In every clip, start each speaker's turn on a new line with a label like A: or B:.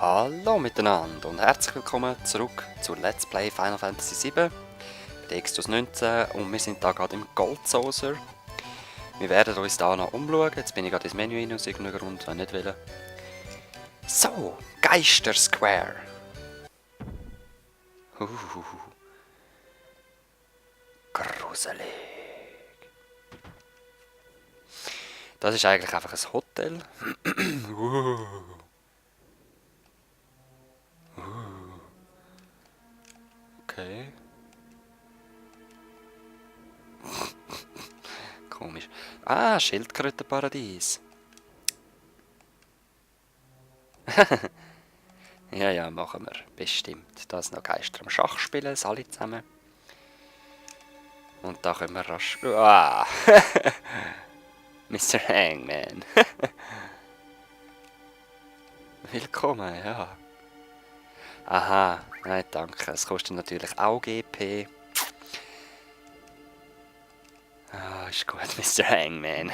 A: Hallo miteinander und herzlich willkommen zurück zu Let's Play Final Fantasy VII der Extus 19 und wir sind da gerade im Gold Saucer. Wir werden uns da noch umschauen, jetzt bin ich gerade ins Menü rein, aus irgendeinem Grund, wenn ich nicht will. So, Geister Square. Gruselig. Das ist eigentlich einfach ein Hotel. Okay. Komisch. Ah, Schildkrötenparadies. Ja, machen wir. Bestimmt. Da sind noch Geister am Schach spielen, alle zusammen. Und da können wir rasch... Ah! Mr. Hangman. Willkommen, ja. Aha, nein, danke. Es kostet natürlich auch GP. Ah, ist gut, Mr. Hangman.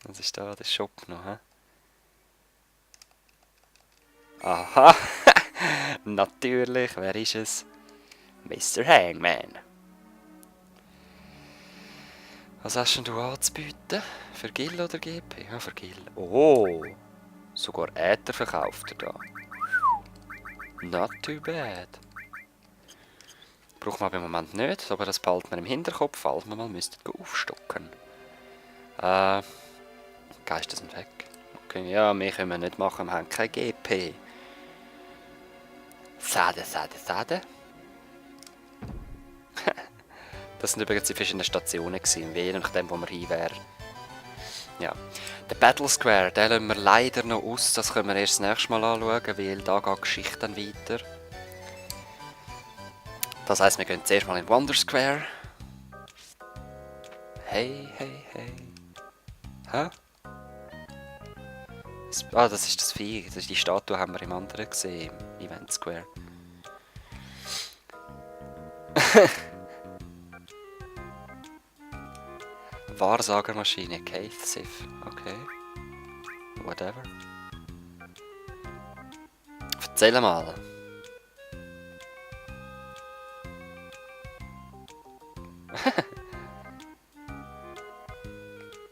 A: Was ist da der Shop noch, hä? Aha! Natürlich, wer ist es? Mr. Hangman. Was hast denn du anzubieten? Für Gil oder GP? Ja, für Gil. Oh! Sogar Äther verkauft er da. Not too bad. Braucht man aber im Moment nicht, aber das behalten wir im Hinterkopf, falls wir mal müssten aufstocken. Geister sind weg. Okay, ja, mehr können wir nicht machen, wir haben kein GP. Sade. Das sind übrigens die verschiedenen Stationen gewesen, je nachdem, wo wir hin wären. Ja. Der Battle Square, den lassen wir leider noch aus, das können wir erst das nächste Mal anschauen, weil da geht die Geschichte dann weiter. Das heisst, wir gehen zuerst mal in Wonder Square. Hey. Hä? Ah, das ist das Vieh, die Statue haben wir im anderen gesehen, im Event Square. Wahrsagermaschine, Keith Sith, okay. Whatever. Erzähl mal.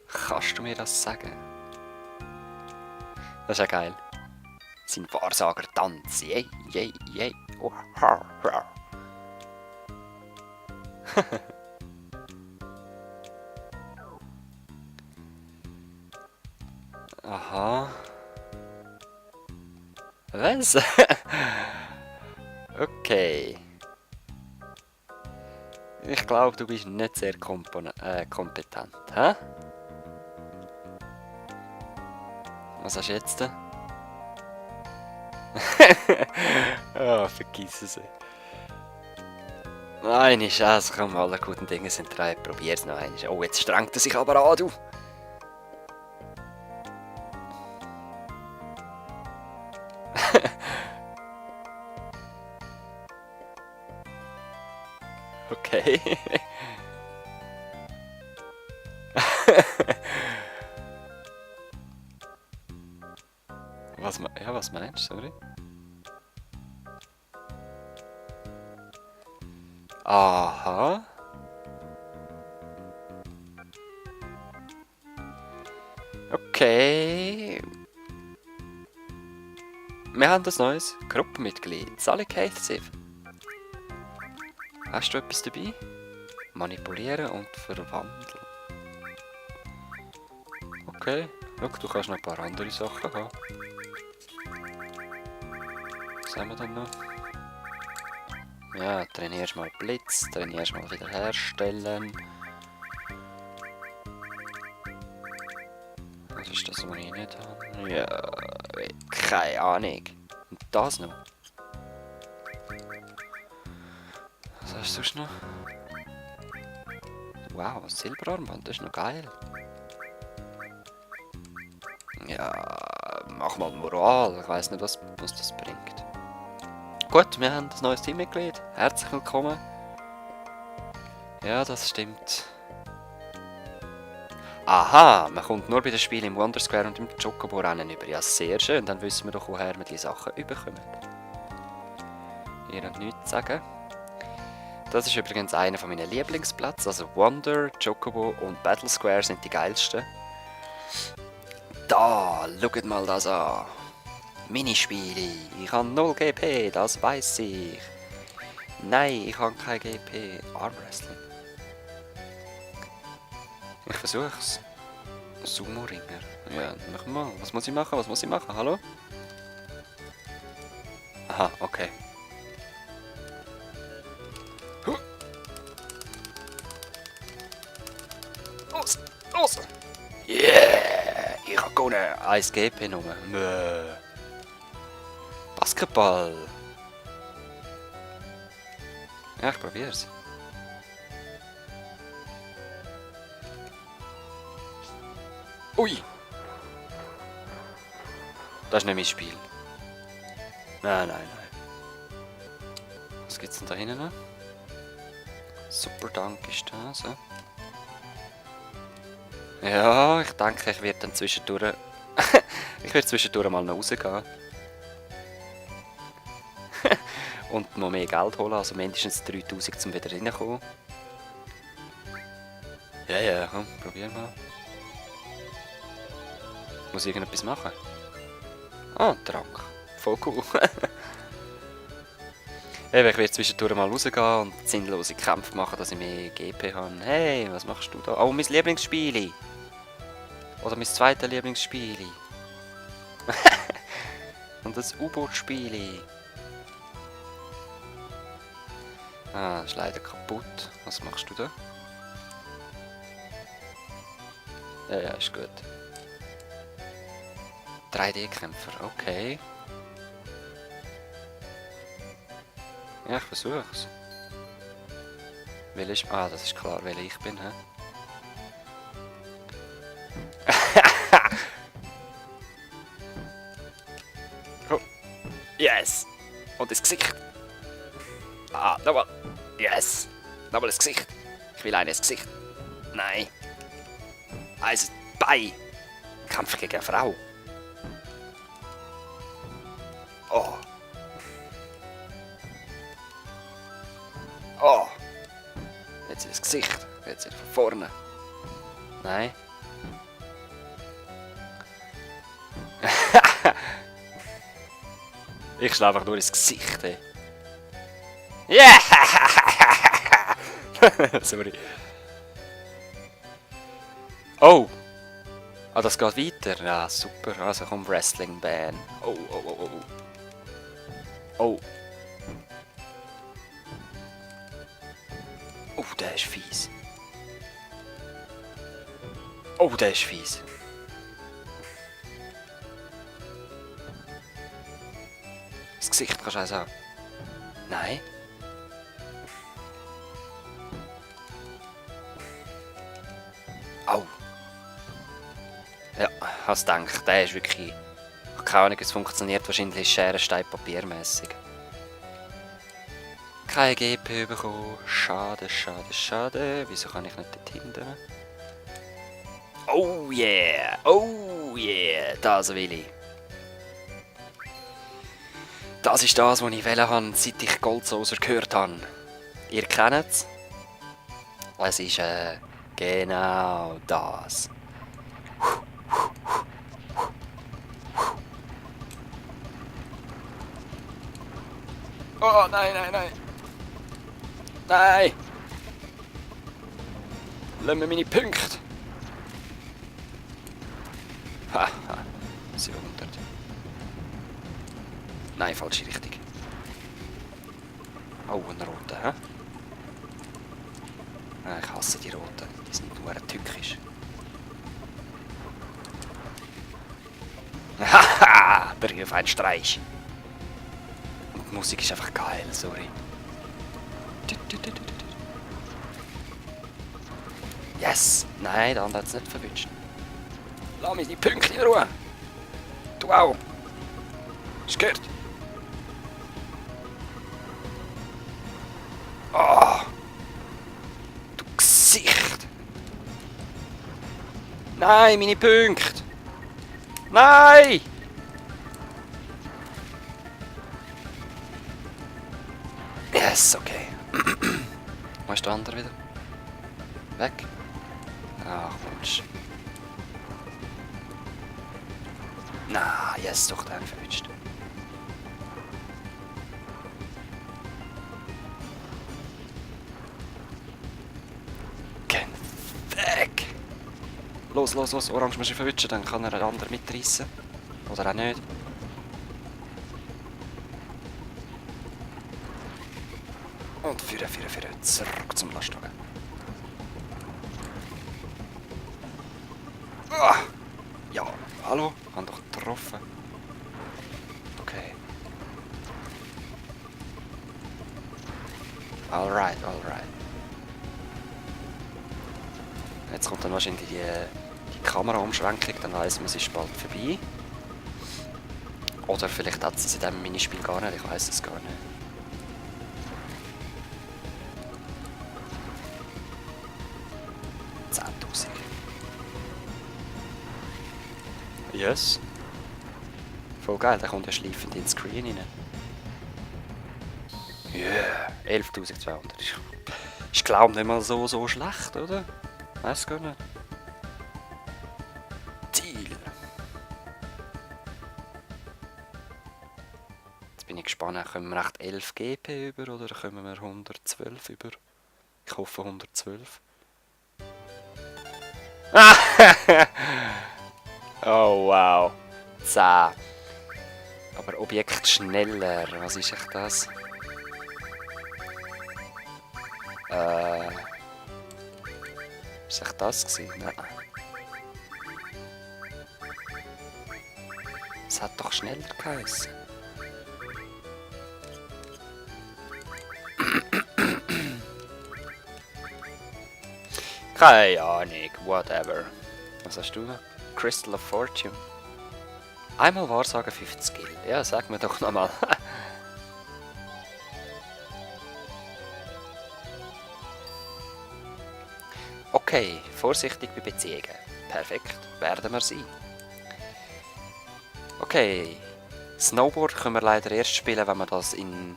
A: Kannst du mir das sagen? Das ist ja geil. Sein Wahrsager-Tanz. Yay. Oh, Aha. Was? Okay. Ich glaube, du bist nicht sehr kompetent, hä? Was hast du jetzt? Oh, vergiss es. Nein, ist also komm, alle guten Dinge sind drei. Probier's noch einmal. Oh, jetzt strengt er sich aber an, du. Okay. Was meinst du, sorry? Aha. Okay. Wir haben das neues Gruppenmitglied, Sally Keith Sith. Hast du etwas dabei? Manipulieren und verwandeln. Okay. Schau, du kannst noch ein paar andere Sachen haben. Was haben wir denn noch? Ja, trainierst mal Blitz, trainierst mal wiederherstellen. Was ist das, was ich nicht habe? Ja, keine Ahnung. Und das noch? Was hast du sonst noch? Wow, ein Silberarmband, das ist noch geil. Ja, mach mal Moral, ich weiss nicht, was das bringt. Gut, wir haben ein neues Teammitglied. Herzlich willkommen. Ja, das stimmt. Aha, man kommt nur bei den Spielen im Wonder Square und im Chocobo-Rennen über. Ja, sehr schön. Dann wissen wir doch, woher wir die Sachen überkommen. Ihr habt nichts zu sagen. Das ist übrigens einer von meinen Lieblingsplätze. Also Wonder, Chocobo und Battle Square sind die geilsten. Da, schaut mal das an. Minispiele. Ich habe 0 GP, das weiß ich. Nein, ich habe kein GP. Armwrestling. Ich versuch's. Sumo-Ringer. Ja, mach mal. Was muss ich machen? Was muss ich machen? Hallo? Aha, okay. Los! Los! Yeah! Ich habe gewonnen! 1 GP nur. Basketball! Ja, ich probier's. Ui! Das ist nicht mein Spiel. Nein, nein, nein. Was gibt's denn da hinten noch? Super Dank ist das, ja? Ja, ich denke, ich werde dann zwischendurch... ich werde zwischendurch mal noch rausgehen. Und noch mehr Geld holen, also mindestens 3000 zum wieder reinkommen. Ja, ja, komm, probier mal. Muss ich irgendetwas machen? Ah, Trank. Voll cool. Eben, ich werde zwischendurch mal rausgehen und sinnlose Kämpfe machen, dass ich mehr GP habe. Hey, was machst du da? Oh, mein Lieblingsspiel. Oder mein zweites Lieblingsspiel. Und das U-Boot-Spiel. Ah, das ist leider kaputt. Was machst du da? Ja, ja, ist gut. 3D-Kämpfer, okay. Ja, ich versuch's. Ah, das ist klar, wer ich bin, hä? Oh. Yes! Und das Gesicht! Ah, nochmal! Yes! Nochmal das Gesicht! Ich will eines Gesicht! Nein! Eins Bein! Kampf gegen eine Frau! Oh! Oh! Jetzt das Gesicht. Jetzt von vorne. Nein. Ich schlage einfach nur ins Gesicht. Ja! Sorry. Oh! Ah, das geht weiter. Ja, super. Also komm, Wrestling-Ban. Oh, oh, oh, oh. Oh. Oh, der ist fies. Oh, der ist fies. Das Gesicht kannst du auch sagen. Nein. Au. Ja, hast gedacht, der ist wirklich... Keine Ahnung, es funktioniert wahrscheinlich Schere, Stein, Papier mäßig. Kein GP bekommen. Schade, schade, schade. Wieso kann ich nicht dort hinten? Oh yeah! Oh yeah! Das will ich. Das ist das, was ich wählen habe, seit ich Goldsaucer gehört habe. Ihr kennt es. Es ist genau das. Oh nein, nein, nein! Nein! Lass mir meine Punkte! Haha, 700. Nein, falsche Richtung. Oh, ein roter, hä? Ah, ich hasse die roten, die sind nur tückisch. Haha, Brief ein Streich. Und die Musik ist einfach geil, sorry. Yes! Nein, der andere hat es nicht verwünscht. Lass mich die Punkte in Ruhe! Du auch! Hast du gehört? Oh! Du Gesicht! Nein, meine Punkte! Nein! Yes, okay. Wo ist der andere wieder? Weg? Ach, Mensch. Na, yes, doch, den verwünscht. Geh weg! Los, los, los, Orange muss ich verwünschen, dann kann er einen anderen mitreißen. Oder auch nicht. Und führen, zurück zum Lastwagen. Ah! Ja, hallo, haben doch getroffen. Okay. Alright. Jetzt kommt dann wahrscheinlich die Kameraumschränkung, dann weiss man, es ist bald vorbei. Oder vielleicht hat es in diesem Minispiel gar nicht, ich weiss es gar nicht. Yes. Voll geil, der kommt ja schleifend ins Screen rein. Yeah, 11.200. Ist glaube nicht mal so schlecht, oder? Weiß gar nicht. Ziel. Jetzt bin ich gespannt, kommen wir echt 11 GP über oder kommen wir 112 über? Ich hoffe 112. Oh wow. 10. Aber Objekt schneller. Was ist echt das? Ist echt das gewesen? Nein. Es hat doch schneller geheißen. Keine Ahnung, whatever. Was hast du? Crystal of Fortune. Einmal Wahrsagen 50 Skill. Ja, sag mir doch nochmal. Okay, vorsichtig bei Beziehungen. Perfekt, werden wir sein. Okay, Snowboard können wir leider erst spielen, wenn wir das im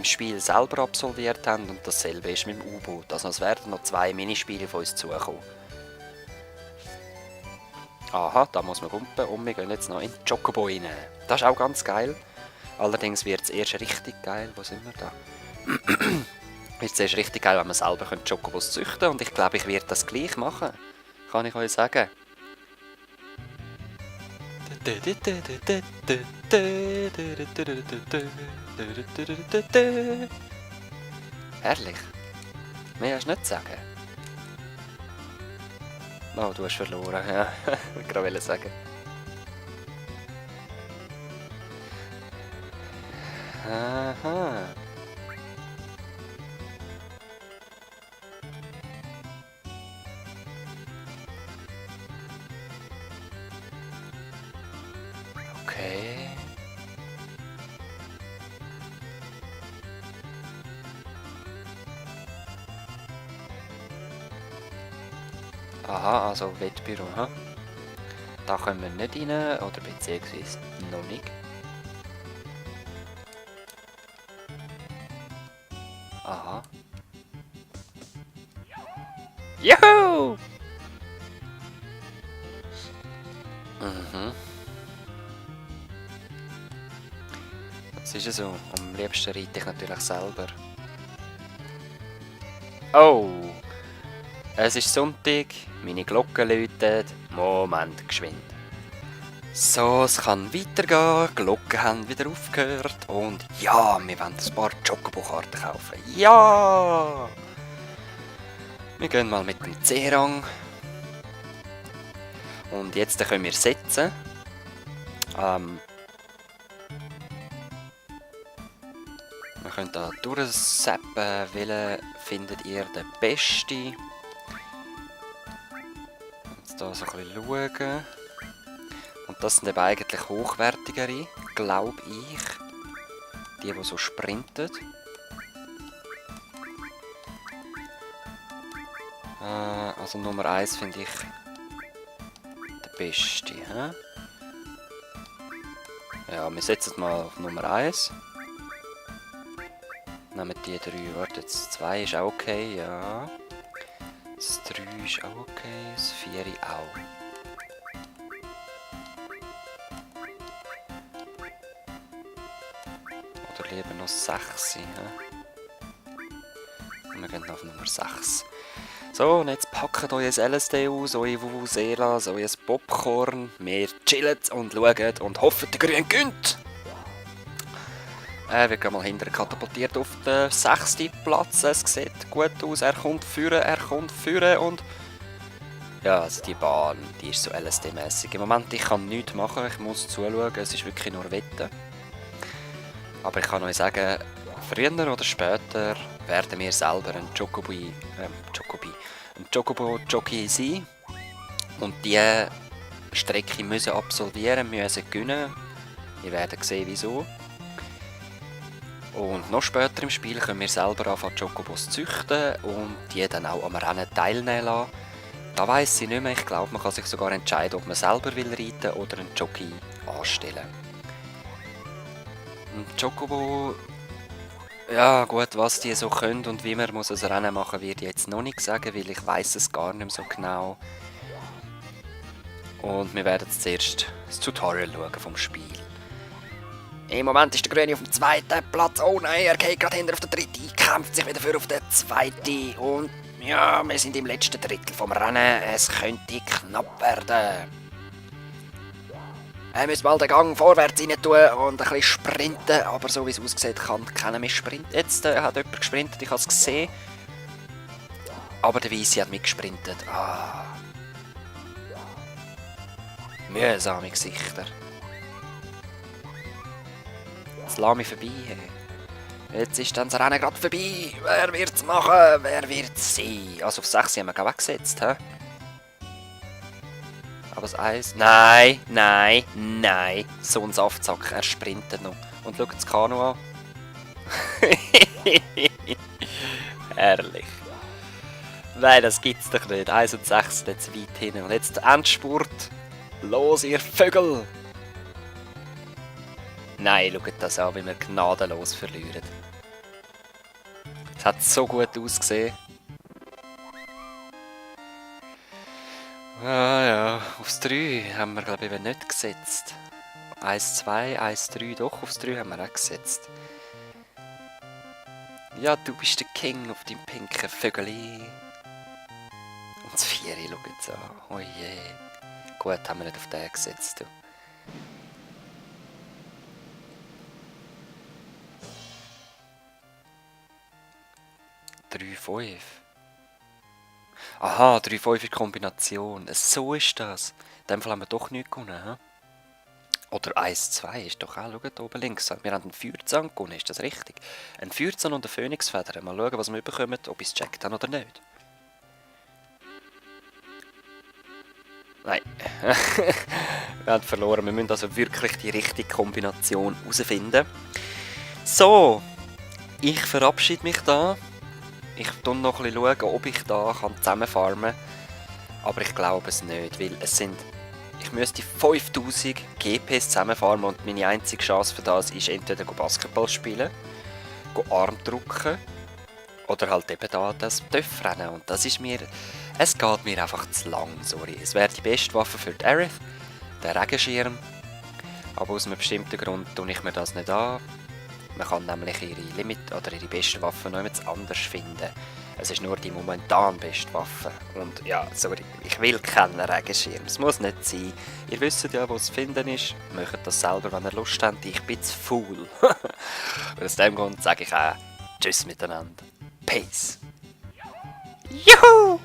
A: Spiel selber absolviert haben. Und dasselbe ist mit dem U-Boot. Also es werden noch 2 Minispiele von uns zukommen. Aha, da muss man kumpen und wir gehen jetzt noch in die Chocobo rein. Das ist auch ganz geil. Allerdings wird es erst richtig geil. Wo sind wir da? Wird es erst richtig geil, wenn wir selber Chocobos züchten können. Und ich glaube, ich werde das gleich machen. Kann ich euch sagen. Herrlich. Mehr hast du nicht zu sagen. Oh, du hast verloren, ja. Ich wollte sagen. Aha. Okay. Aha, also Wettbüro, ha? Da können wir nicht rein, oder beziehungsweise noch nicht. Aha. Juhu! Mhm. Das ist ja so. Am liebsten reite ich natürlich selber. Oh! Es ist Sonntag, meine Glocke läutet. Moment, geschwind. So, es kann weitergehen. Die Glocken haben wieder aufgehört. Und ja, wir wollen ein paar Chocobo-Karten kaufen. Ja! Wir gehen mal mit dem C-Rang. Und jetzt können wir setzen. Wir können da durchzappen. Welchen findet ihr den besten? Jetzt hier so ein bisschen schauen. Und das sind eben eigentlich hochwertigere, glaube ich. Die so sprinten. Also Nummer 1 finde ich beste, hä? Ja, wir setzen es mal auf Nummer 1. Nehmen die 3, warte, das 2 ist auch okay, ja. Das 3 ist auch okay, das 4 auch. Oder lieber noch 6, hä? Und wir gehen auf Nummer 6. So, und jetzt packt euer LSD aus, euer Vuvuzelas, euer Popcorn. Wir chillen und schauen und hoffen, der Grün gönnt. Wir gehen mal hinterher katapultiert auf den 6. Platz. Es sieht gut aus, er kommt führen und... Ja, also die Bahn, die ist so LSD-mässig. Im Moment, ich kann nichts machen, ich muss zuschauen, es ist wirklich nur Wetten. Aber ich kann euch sagen, früher oder später werden wir selber ein Chocobo-Jockey sein. Und diese Strecke müssen absolvieren, müssen gewinnen. Wir werden sehen, wieso. Und noch später im Spiel können wir selber anfangen, Chocobos zu züchten und die dann auch am Rennen teilnehmen lassen. Da weiss ich nicht mehr, ich glaube, man kann sich sogar entscheiden, ob man selber will reiten oder einen Jockey anstellen. Ein Chocobo, ja gut, was die so können und wie man muss ein Rennen machen, werde ich jetzt noch nicht sagen, weil ich weiss es gar nicht mehr so genau. Und wir werden jetzt zuerst das Tutorial schauen vom Spiel. Im Moment ist der Grüne auf dem 2. Platz. Oh nein, er geht gerade hinter auf den 3. Kämpft sich wieder für auf den 2. Und ja, wir sind im letzten Drittel vom Rennen. Es könnte knapp werden. Wir müssen mal den Gang vorwärts rein tun und ein bisschen sprinten. Aber so wie es aussieht, kann keiner mehr sprinten. Jetzt hat jemand gesprintet, ich habe es gesehen. Aber der Weisse hat mitgesprintet. Ah. Mühsame Gesichter. Jetzt lass mich vorbei. Jetzt ist dann das Rennen gerade vorbei. Wer wird's machen? Wer wird's sein? Also auf 6 haben wir gerade weggesetzt. He? Aber das 1... Nein. So ein Saftsack. Er sprintet noch. Und schaut das Kanu an. Herrlich. Nein, das gibt's doch nicht. 1 und 6 jetzt weit hinten. Und jetzt der Endspurt. Los, ihr Vögel! Nein, schaut das an, wie wir gnadenlos verlieren. Es hat so gut ausgesehen. Ah ja, aufs 3 haben wir glaube ich nicht gesetzt. 1, 2, 1, 3, doch, aufs 3 haben wir auch gesetzt. Ja, du bist der King auf deinem pinken Vögeli. Und das 4, schaut es an. Oh je. Gut, haben wir nicht auf den gesetzt. Du. Aha, 3-5 Kombination. So ist das. In dem Fall haben wir doch nichts gewonnen. He? Oder 1-2 ist doch auch, schaut oben links. Wir haben einen Feuerzahn gewonnen, ist das richtig? Ein Feuerzahn und eine Phönixfeder. Mal schauen, was wir bekommen, ob ich es checkt habe oder nicht. Nein. Wir haben verloren. Wir müssen also wirklich die richtige Kombination herausfinden. So. Ich verabschiede mich da. Ich schaue noch ein bisschen, ob ich da zusammenfarmen kann. Aber ich glaube es nicht, weil es sind... Ich müsste 5000 GPs zusammenfarmen und meine einzige Chance für das ist entweder Basketball spielen, Arm drücken oder halt eben da das Töpfrennen. Und das ist mir... Es geht mir einfach zu lang, sorry. Es wäre die beste Waffe für die Aerith, der Regenschirm. Aber aus einem bestimmten Grund tue ich mir das nicht an. Man kann nämlich ihre Limit oder ihre beste Waffe noch jemand anders finden. Es ist nur die momentan beste Waffe. Und ja, sorry, ich will keinen Regenschirm. Es muss nicht sein. Ihr wisst ja, wo es zu finden ist. Macht das selber, wenn ihr Lust habt. Ich bin zu faul. Und aus dem Grund sage ich auch Tschüss miteinander. Peace. Juhu!